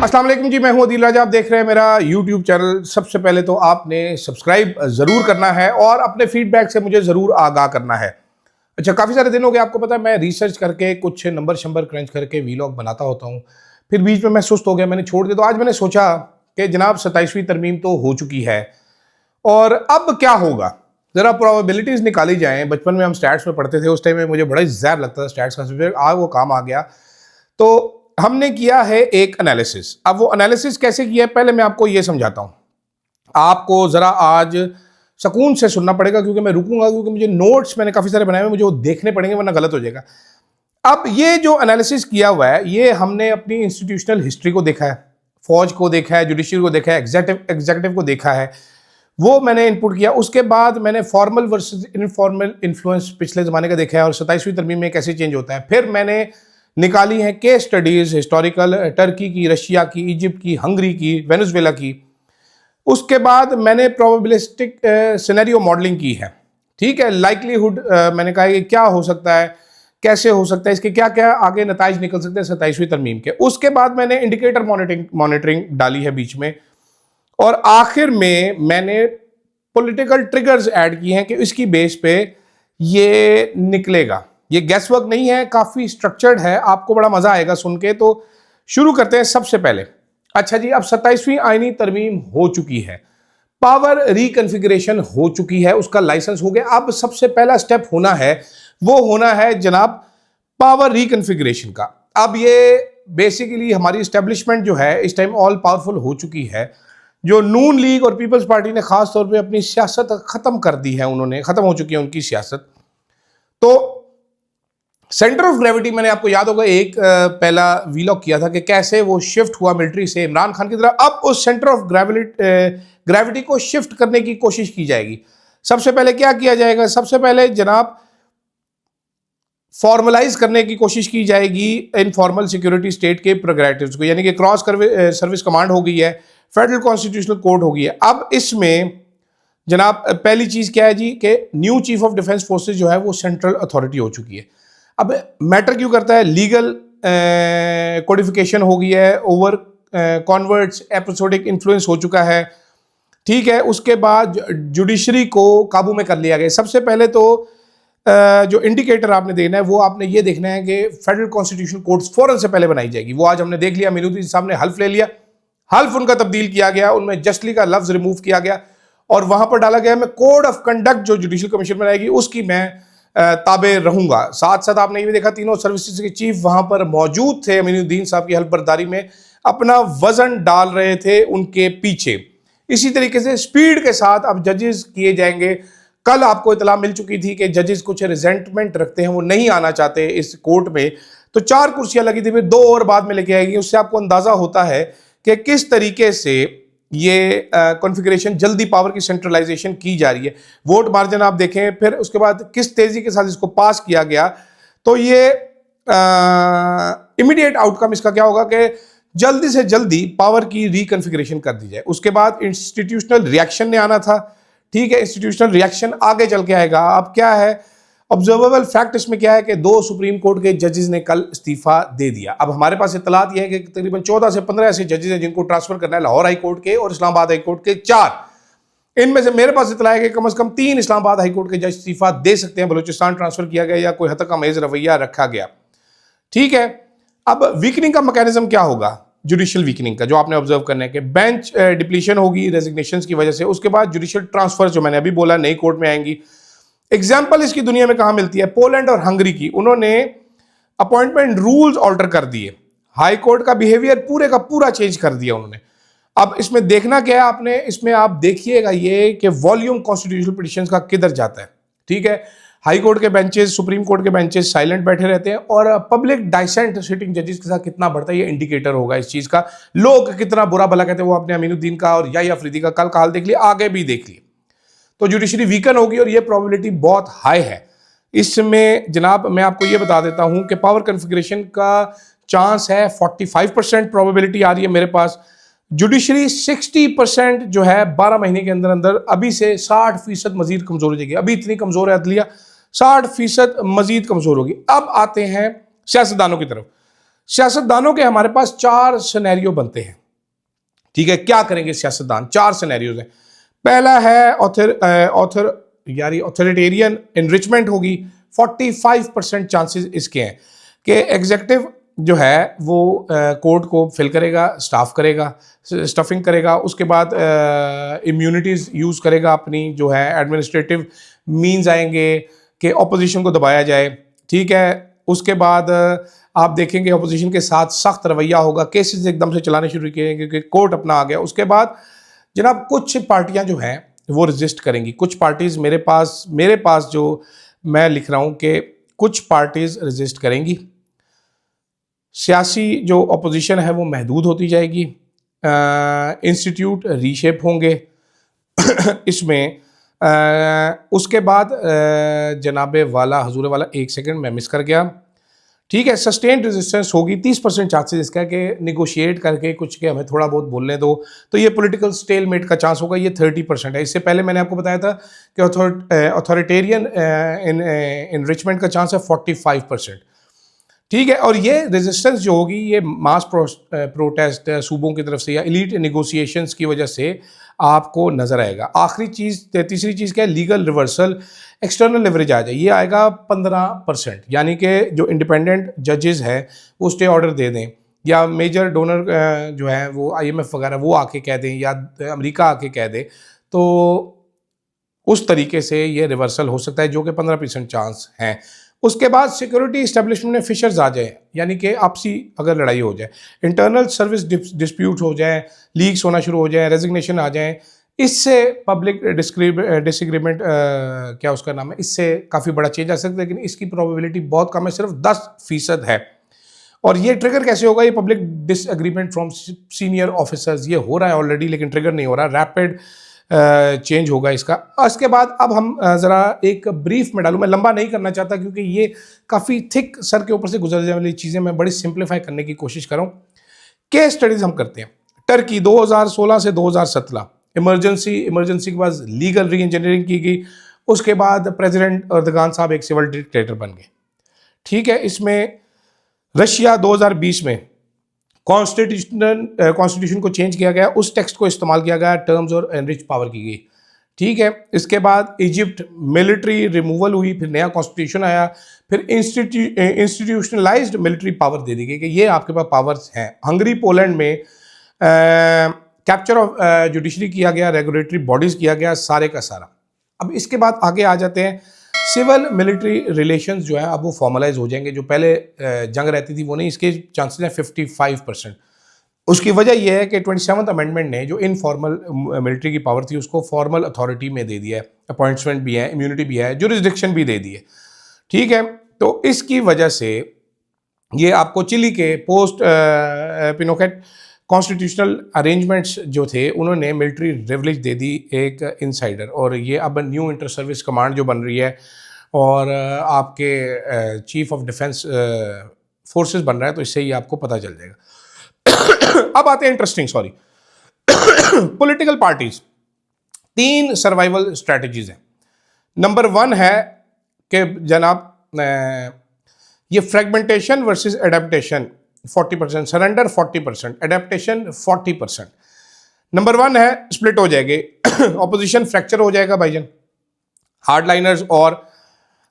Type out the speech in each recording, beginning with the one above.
अस्सलाम वालेकुम जी, मैं हूं अदील राजा। आप देख रहे हैं मेरा यूट्यूब चैनल। सबसे पहले तो आपने सब्सक्राइब ज़रूर करना है और अपने फीडबैक से मुझे ज़रूर आगाह करना है। अच्छा, काफ़ी सारे दिन हो गए, आपको पता है मैं रिसर्च करके कुछ नंबर शंबर क्रंच करके वीलॉग बनाता होता हूँ, फिर बीच में मैं सुस्त हो गया, मैंने छोड़ दिया। तो आज मैंने सोचा कि जनाब 27वीं तरमीम तो हो चुकी है और अब क्या होगा, ज़रा प्रोबेबिलिटीज़ निकाली जाएँ। बचपन में हम स्टैट्स में पढ़ते थे, उस टाइम में मुझे बड़ा ही ज़ैब लगता था स्टैट्स का सब्जेक्ट, आज वो काम आ गया। तो हमने किया है एक एनालिसिस। अब वो एनालिसिस कैसे किया है, पहले मैं आपको ये समझाता हूँ। आपको ज़रा आज सुकून से सुनना पड़ेगा क्योंकि मैं रुकूंगा, क्योंकि मुझे नोट्स मैंने काफ़ी सारे बनाए हुए, मुझे वो देखने पड़ेंगे वरना गलत हो जाएगा। अब ये जो एनालिसिस किया हुआ है, ये हमने अपनी इंस्टीट्यूशनल हिस्ट्री को देखा है, फौज को देखा है, जुडिशरी को देखा है, एग्जीक्यूटिव को देखा है, वो मैंने इनपुट किया। उसके बाद मैंने फॉर्मल वर्सेस इनफॉर्मल इन्फ्लुएंस पिछले ज़माने का देखा है और 27वीं तरमीम में कैसे चेंज होता है। फिर मैंने निकाली है केस स्टडीज़ हिस्टोरिकल, टर्की की, रशिया की, इजिप्ट की, हंगरी की, वेनेजुएला की। उसके बाद मैंने प्रोबेबिलिस्टिक सिनेरियो मॉडलिंग की है, ठीक है। लाइकलीहुड मैंने कहा कि क्या हो सकता है, कैसे हो सकता है, इसके क्या क्या आगे नताइज निकल सकते हैं 27वीं तरमीम के। उसके बाद मैंने इंडिकेटर मॉनिटरिंग डाली है बीच में, और आखिर में मैंने पॉलिटिकल ट्रिगर्स ऐड किए हैं कि इसकी बेस पे ये निकलेगा। ये गैस वर्क नहीं है, काफ़ी स्ट्रक्चर्ड है, आपको बड़ा मज़ा आएगा सुन के। तो शुरू करते हैं सबसे पहले। अच्छा जी, अब 27वीं आईनी तरमीम हो चुकी है, पावर रिकन्फिगरेशन हो चुकी है, उसका लाइसेंस हो गया। अब सबसे पहला स्टेप होना है, वो होना है जनाब पावर रिकन्फिगरेशन का। अब ये बेसिकली हमारी इस्टेब्लिशमेंट जो है इस टाइम ऑल पावरफुल हो चुकी है। जो नून लीग और पीपल्स पार्टी ने खास तौर पे अपनी सियासत खत्म कर दी है, उन्होंने खत्म हो चुकी है उनकी सियासत। तो सेंटर ऑफ ग्रेविटी, मैंने आपको याद होगा एक पहला वीलॉग किया था कि कैसे वो शिफ्ट हुआ मिलिट्री से इमरान खान की तरफ। अब उस सेंटर ऑफ ग्रेविटी को शिफ्ट करने की कोशिश की जाएगी। सबसे पहले क्या किया जाएगा, सबसे पहले जनाब फॉर्मलाइज करने की कोशिश की जाएगी इनफॉर्मल सिक्योरिटी स्टेट के प्रेरोगेटिव्स को, यानी कि क्रॉस सर्विस कमांड हो गई है, फेडरल कॉन्स्टिट्यूशनल कोर्ट हो गई है। अब इसमें जनाब पहली चीज क्या है जी कि new chief of defence forces जो है वो सेंट्रल अथॉरिटी हो चुकी है। अब मैटर क्यों करता है, लीगल कोडिफिकेशन हो गई है, ओवर कॉन्वर्ट्स एपिसोडिक इन्फ्लुएंस हो चुका है, ठीक है। उसके बाद जुडिशरी को काबू में कर लिया गया। सबसे पहले तो जो इंडिकेटर आपने देखना है वो आपने ये देखना है कि फेडरल कॉन्स्टिट्यूशनल कोर्ट फौरन से पहले बनाई जाएगी। वो आज हमने देख लिया, मीनूद्दीन साहब ने हल्फ ले लिया, हल्फ उनका तब्दील किया गया, उनमें जस्टली का लफ्ज रिमूव किया गया और वहां पर डाला गया मैं कोड ऑफ कंडक्ट जो जुडिशल कमीशन बनाएगी उसकी मैं ताबे रहूंगा। साथ साथ आपने ये भी देखा तीनों सर्विसेज के चीफ वहां पर मौजूद थे, अमीनुद्दीन साहब की हल्फबर्दारी में अपना वजन डाल रहे थे उनके पीछे। इसी तरीके से स्पीड के साथ अब जजेस किए जाएंगे। कल आपको इतला मिल चुकी थी कि जजेस कुछ रिजेंटमेंट रखते हैं, वो नहीं आना चाहते इस कोर्ट में, तो 4 कुर्सियां लगी थी, फिर 2 और बाद में लेके आएगी। उससे आपको अंदाजा होता है कि किस तरीके से ये कॉन्फ़िगरेशन जल्दी पावर की सेंट्रलाइजेशन की जा रही है। वोट मार्जिन आप देखें, फिर उसके बाद किस तेजी के साथ इसको पास किया गया। तो ये इमीडिएट आउटकम इसका क्या होगा कि जल्दी से जल्दी पावर की रिकन्फिगरेशन कर दी जाए। उसके बाद इंस्टीट्यूशनल रिएक्शन ने आना था, ठीक है। इंस्टीट्यूशनल रिएक्शन आगे चल के आएगा। अब क्या है ऑब्जर्वेबल फैक्ट इसमें क्या है कि 2 सुप्रीम कोर्ट के जजेस ने कल इस्तीफा दे दिया। अब हमारे पास इत्तलात यह है कि तकरीबन 14 से 15 ऐसे जजेस हैं जिनको ट्रांसफर करना है लाहौर हाई कोर्ट के और इस्लामाबाद हाई कोर्ट के 4। इनमें से मेरे पास इत्तला है कि कम से कम 3 इस्लामाबाद हाई कोर्ट के जज इस्तीफा दे सकते हैं। बलूचिस्तान ट्रांसफर किया गया या कोई हद तक अमेज रवैया रखा गया, ठीक है। अब वीकनिंग का मैकेनिज्म क्या होगा, जुडिशियल वीकनिंग का जो आपने ऑब्जर्व करना है कि बेंच डिप्लीशन होगी रेजिग्नेशन की वजह से। उसके बाद जुडिशियल ट्रांसफर जो मैंने अभी बोला नई कोर्ट में आएंगी। एग्जाम्पल इसकी दुनिया में कहां मिलती है, पोलैंड और हंगरी की। उन्होंने अपॉइंटमेंट रूल्स ऑल्टर कर दिए, हाई कोर्ट का बिहेवियर पूरे का पूरा चेंज कर दिया उन्होंने। अब इसमें देखना क्या है आपने, इसमें आप देखिएगा ये कि वॉल्यूम कॉन्स्टिट्यूशनल पिटीशंस का किधर जाता है, ठीक है। हाई कोर्ट के बेंचेस, सुप्रीम कोर्ट के बेंचेस साइलेंट बैठे रहते हैं और पब्लिक डाइसेंट सिटिंग जजेस के साथ कितना बढ़ता है ये इंडिकेटर होगा इस चीज का। लोग कितना बुरा भला कहते हैं, वो आपने अमीनुद्दीन का और याह्या अफरीदी का कल का हाल देख लिया, आगे भी देख लिया। तो जुडिशरी वीकन होगी और ये प्रोबेबिलिटी बहुत हाई है। इसमें जनाब मैं आपको ये बता देता हूं कि पावर कन्फिगरेशन का चांस है 45% प्रोबेबिलिटी आ रही है मेरे पास। जुडिशरी 60% जो है 12 महीने के अंदर अंदर अभी से 60% मजीद कमजोर हो जाएगी। अभी इतनी कमजोर है अदलिया, 60% मजीद कमजोर होगी। अब आते हैं सियासतदानों की तरफ। सियासतदानों के हमारे पास 4 सिनेरियो बनते हैं। ठीक है, क्या करेंगे सियासतदान? 4 सिनेरियोज हैं। पहला है ऑथोरिटेरियन इनरिचमेंट होगी। 45% चांसेस इसके हैं कि एग्जीक्यूटिव जो है वो कोर्ट को फिल करेगा, स्टाफ करेगा, स्टफिंग करेगा, उसके बाद इम्यूनिटीज़ यूज़ करेगा अपनी, जो है एडमिनिस्ट्रेटिव मीन्स आएंगे कि ऑपोजिशन को दबाया जाए। ठीक है, उसके बाद आप देखेंगे ऑपोजिशन के साथ सख्त रवैया होगा, केसेस एकदम से चलाने शुरू किए क्योंकि कोर्ट अपना आ गया। उसके बाद जनाब कुछ पार्टियां जो हैं वो रजिस्ट करेंगी। कुछ पार्टीज़ मेरे पास जो मैं लिख रहा हूं कि कुछ पार्टीज़ रजिस्ट करेंगी। सियासी जो अपोजिशन है वो महदूद होती जाएगी। इंस्टीट्यूट रीशेप होंगे इसमें। उसके बाद जनाबे वाला हजूर वाला, एक सेकंड मैं मिस कर गया। ठीक है, सस्टेन्ड रेजिस्टेंस होगी। 30% चांसेस इसका है कि निगोशिएट करके कुछ के हमें थोड़ा बहुत बोलने दो, तो ये पॉलिटिकल स्टेलमेट का चांस होगा। ये 30% है। इससे पहले मैंने आपको बताया था कि अथॉरिटेरियन इनरिचमेंट का चांस है 45%। ठीक है, और ये रेजिस्टेंस जो होगी ये मास प्रोटेस्ट सूबों की तरफ से या इलीट नेगोशिएशंस की वजह से आपको नजर आएगा। आखिरी चीज़, तीसरी चीज़ क्या है? लीगल रिवर्सल, एक्सटर्नल लेवरेज आ जाए। ये आएगा 15%, यानी कि जो इंडिपेंडेंट जजेस हैं वो स्टे ऑर्डर दे दें, या मेजर डोनर जो है वो IMF वगैरह वो आके कह दें, या अमेरिका आके कह दे, तो उस तरीके से ये रिवर्सल हो सकता है, जो कि 15% चांस हैं। उसके बाद सिक्योरिटी इस्टेब्लिशमेंट में फिशर्स आ जाए, यानी कि आपसी अगर लड़ाई हो जाए, इंटरनल सर्विस डिस्प्यूट हो जाए, लीक्स होना शुरू हो जाए, रेजिग्नेशन आ जाए, इससे पब्लिक डिसएग्रीमेंट क्या उसका नाम है, इससे काफ़ी बड़ा चेंज आ सकता है। लेकिन इसकी प्रोबेबिलिटी बहुत कम है, सिर्फ 10% है। और ये ट्रिगर कैसे होगा? ये public disagreement from senior officers, ये हो रहा है ऑलरेडी लेकिन ट्रिगर नहीं हो रहा। रैपिड चेंज होगा इसका। उसके बाद अब हम ज़रा एक ब्रीफ में डालूँ, मैं लंबा नहीं करना चाहता क्योंकि ये काफ़ी थिक सर के ऊपर से गुजर जाने वाली चीज़ें मैं बड़ी सिंप्लीफाई करने की कोशिश कर रहा हूँ। केस स्टडीज़ हम करते हैं। टर्की 2016 से 2017 इमरजेंसी के बाद लीगल री इंजीनियरिंग की गई। उसके बाद प्रेसिडेंट अर्दगान साहब एक सिविल डिक्टेटर बन गए। ठीक है, इसमें रशिया 2020 में कॉन्स्टिट्यूशन को चेंज किया गया, उस टेक्स्ट को इस्तेमाल किया गया, टर्म्स और एनरिच पावर की गई। ठीक है, इसके बाद इजिप्ट मिलिट्री रिमूवल हुई, फिर नया कॉन्स्टिट्यूशन आया, फिर इंस्टीट्यूशनलाइज्ड मिलिट्री पावर दे दी गई कि ये आपके पास पावर्स हैं। हंगरी पोलैंड में कैप्चर ऑफ जुडिशरी किया गया, रेगुलेटरी बॉडीज किया गया, सारे का सारा। अब इसके बाद आगे आ जाते हैं। सिविल मिलिट्री रिलेशंस जो है अब वो फॉर्मलाइज हो जाएंगे। जो पहले जंग रहती थी वो नहीं, इसके चांसेस हैं 55%। उसकी वजह यह है कि 27th अमेंडमेंट ने जो इनफॉर्मल मिलिट्री की पावर थी उसको फॉर्मल अथॉरिटी में दे दिया है। अपॉइंटमेंट भी है, इम्यूनिटी भी है, जुरिस्डिक्शन भी दे दी है। ठीक है, तो इसकी वजह से ये आपको चिली के पोस्ट पिनोकेट कॉन्स्टिट्यूशनल अरेंजमेंट्स जो थे उन्होंने मिलिट्री रिवलेज दे दी एक इनसाइडर। और ये अब न्यू इंटर सर्विस कमांड जो बन रही है और आपके चीफ ऑफ डिफेंस फोर्सेस बन रहा है, तो इससे ही आपको पता चल जाएगा। अब आते हैं interesting, sorry, political parties. 3 survival strategies हैं। नंबर 1 है कि जनाब ये fragmentation versus adaptation, 40%, surrender 40%, adaptation 40%। Number 1 है स्प्लिट हो जाएंगे, ऑपोजिशन फ्रैक्चर हो जाएगा भाईजान। हार्डलाइनर्स और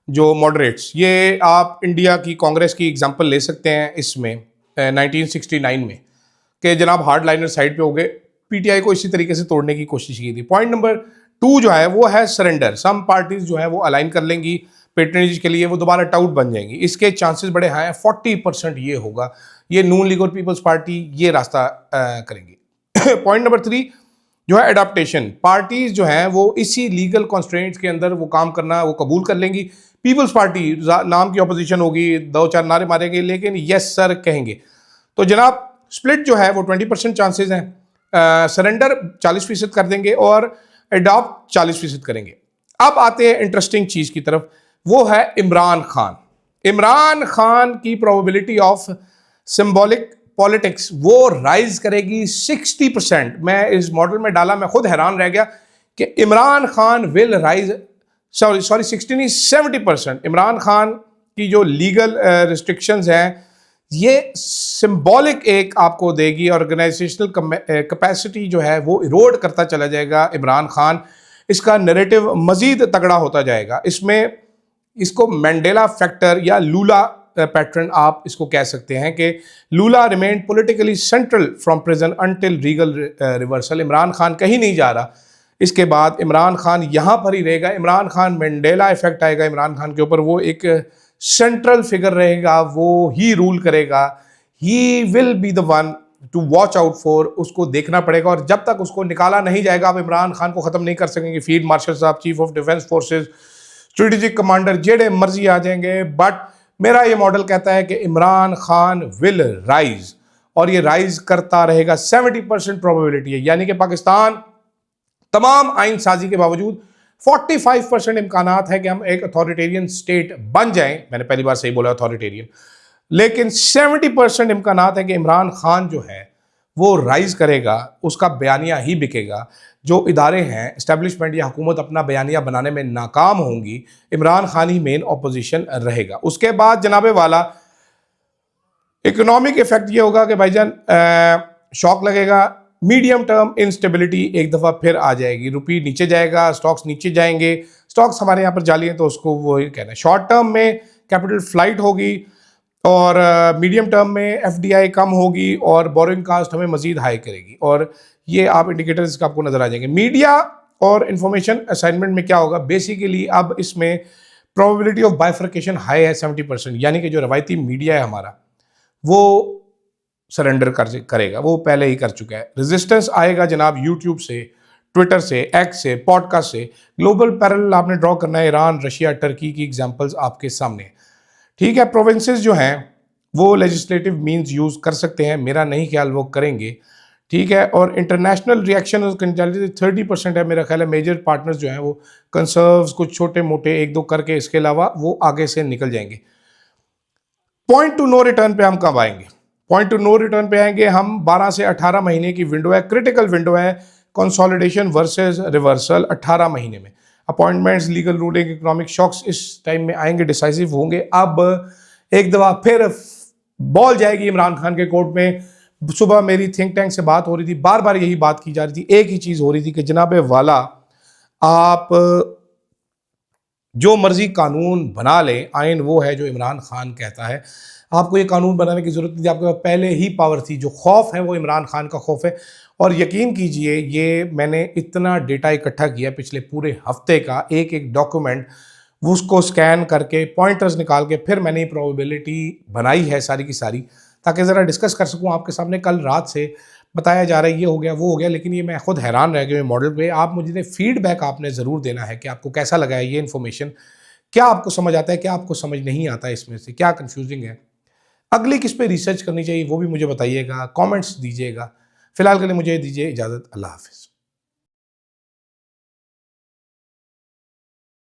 जो मॉडरेट्स, ये आप इंडिया की कांग्रेस की एग्जांपल ले सकते हैं इसमें 1969 में कि जनाब हार्डलाइनर साइड पे हो गए, पीटीआई को इसी तरीके से तोड़ने की कोशिश की थी। पॉइंट नंबर 2 जो है वो है सरेंडर। सम पार्टीज जो है वो अलाइन कर लेंगी पेट्रनेज के लिए, वो दोबारा टाउट बन जाएंगी। इसके चांसेस बड़े हाई हैं, 40% ये होगा। ये नून लीग और पीपल्स पार्टी ये रास्ता करेंगी। पॉइंट नंबर 3 जो है एडाप्टेशन। पार्टीज जो हैं वो इसी लीगल कॉन्स्ट्रेंट्स के अंदर वो काम करना वो कबूल कर लेंगी। पीपल्स पार्टी नाम की ऑपोजिशन होगी, 2-4 नारे मारेंगे लेकिन यस सर कहेंगे। तो जनाब स्प्लिट जो है वो 20% चांसेस हैं। सरेंडर 40% कर देंगे और एडॉप्ट 40% करेंगे। अब आते हैं इंटरेस्टिंग चीज की तरफ, वो है इमरान खान। इमरान खान की प्रोबेबिलिटी ऑफ सिंबॉलिक पॉलिटिक्स वो राइज करेगी 60%। मैं इस मॉडल में डाला, मैं खुद हैरान रह गया कि Imran Khan will rise, sorry 60 नहीं 70%। इमरान खान की जो लीगल रिस्ट्रिक्शंस हैं ये सिंबॉलिक एक आपको देगी, ऑर्गेनाइजेशनल कैपेसिटी जो है वो इरोड करता चला जाएगा इमरान खान। इसका नैरेटिव मजीद तगड़ा होता जाएगा। इसमें इसको मैंडेला फैक्टर या लूला पैटर्न आप इसको कह सकते हैं कि Lula remain politically central from prison until legal reversal. Imran Khan कहीं नहीं जा रहा, इसके बाद इमरान खान यहाँ पर ही रहेगा। इमरान खान मैंडेला इफेक्ट आएगा इमरान खान के ऊपर, वो एक सेंट्रल फिगर रहेगा, वो ही रूल करेगा। He will be the one two watch out for, उसको देखना पड़ेगा। और जब तक उसको निकाला नहीं जाएगा आप इमरान खान को ख़त्म नहीं कर सकेंगे। फील्ड मार्शल साहब, chief of defence forces, strategic commander जेडे मर्जी आ जाएंगे, बट मेरा ये मॉडल कहता है कि इमरान खान विल राइज, और ये राइज करता रहेगा। 70% प्रोबेबिलिटी है, यानी कि पाकिस्तान तमाम आइन साजी के बावजूद 45% इम्कानात है कि हम एक अथॉरिटेरियन स्टेट बन जाएं। मैंने पहली बार सही बोला अथॉरिटेरियन, लेकिन 70% इम्कानात है कि इमरान खान जो है वो राइज करेगा, उसका बयानिया ही बिकेगा। जो इदारे हैं इस्टेब्लिशमेंट या हुकूमत अपना बयानिया बनाने में नाकाम होंगी, इमरान खान ही मेन अपोजिशन रहेगा। उसके बाद जनाबे वाला इकोनॉमिक इफेक्ट ये होगा कि भाईजान शॉक लगेगा। मीडियम टर्म इंस्टेबिलिटी एक दफ़ा फिर आ जाएगी, रुपये नीचे जाएगा, स्टॉक्स नीचे जाएंगे। स्टॉक्स हमारे यहाँ पर जाली हैं तो उसको वो ही कहना है। शॉर्ट टर्म में कैपिटल फ्लाइट होगी, और मीडियम टर्म में एफडीआई कम होगी, और बोरिंग कास्ट हमें मजीद हाई करेगी। और ये आप इंडिकेटर्स का आपको नजर आ जाएंगे। मीडिया और इंफॉर्मेशन असाइनमेंट में क्या होगा, बेसिकली अब इसमें प्रोबेबिलिटी ऑफ बाइफर्केशन हाई है 70%, यानी कि जो रवायती मीडिया है हमारा वो सरेंडर करेगा, वो पहले ही कर चुका है। रेजिस्टेंस आएगा जनाब यूट्यूब से, ट्विटर से, एक्स से, पॉडकास्ट से। ग्लोबल पैरेलल आपने ड्रॉ करना है, ईरान, रशिया, टर्की की एग्जांपल्स आपके सामने। ठीक है, प्रोविंसेस जो हैं वो लेजिस्लेटिव मींस यूज़ कर सकते हैं, मेरा नहीं ख्याल वो करेंगे। ठीक है, और इंटरनेशनल रिएक्शन 30% है मेरा ख्याल है। मेजर पार्टनर्स जो हैं वो कंसर्व्स, कुछ छोटे मोटे एक दो करके, इसके अलावा वो आगे से निकल जाएंगे। पॉइंट टू नो रिटर्न पे हम कब आएंगे? पॉइंट टू नो रिटर्न पे आएंगे हम 12 से 18 महीने की विंडो है, क्रिटिकल विंडो है। कंसोलिडेशन वर्सेस रिवर्सल 18 महीने में। Appointments, legal ruling, economic shocks इस टाइम में आएंगे, डिसाइसिव होंगे। अब एक दफ़ा फिर बॉल जाएगी इमरान खान के कोर्ट में। सुबह मेरी थिंक टैंक से बात हो रही थी, बार बार यही बात की जा रही थी, एक ही चीज़ हो रही थी कि जनाबे वाला आप जो मर्जी कानून बना लें, आइन वो है जो इमरान खान कहता है। आपको ये कानून बनाने की ज़रूरत नहीं थी, आपके पास पहले ही पावर थी। जो खौफ है वो इमरान खान का खौफ है। और यकीन कीजिए, ये मैंने इतना डेटा इकट्ठा किया पिछले पूरे हफ्ते का, एक एक डॉक्यूमेंट, उसको स्कैन करके पॉइंटर्स निकाल के फिर मैंने प्रोबेबिलिटी बनाई है सारी की सारी, ताकि ज़रा डिस्कस कर सकूँ आपके सामने। कल रात से बताया जा रहा है ये हो गया वो हो गया, लेकिन ये मैं खुद हैरान रह गया मॉडल पे। आप मुझे फीडबैक आपने ज़रूर देना है कि आपको कैसा लगा है ये इन्फॉर्मेशन, क्या आपको समझ आता है, क्या आपको समझ नहीं आता है, इसमें से क्या कंफ्यूजिंग है, अगली किस पे रिसर्च करनी चाहिए वो भी मुझे बताइएगा, कमेंट्स दीजिएगा। फिलहाल के लिए मुझे दीजिए इजाज़त, अल्लाह हाफिज़।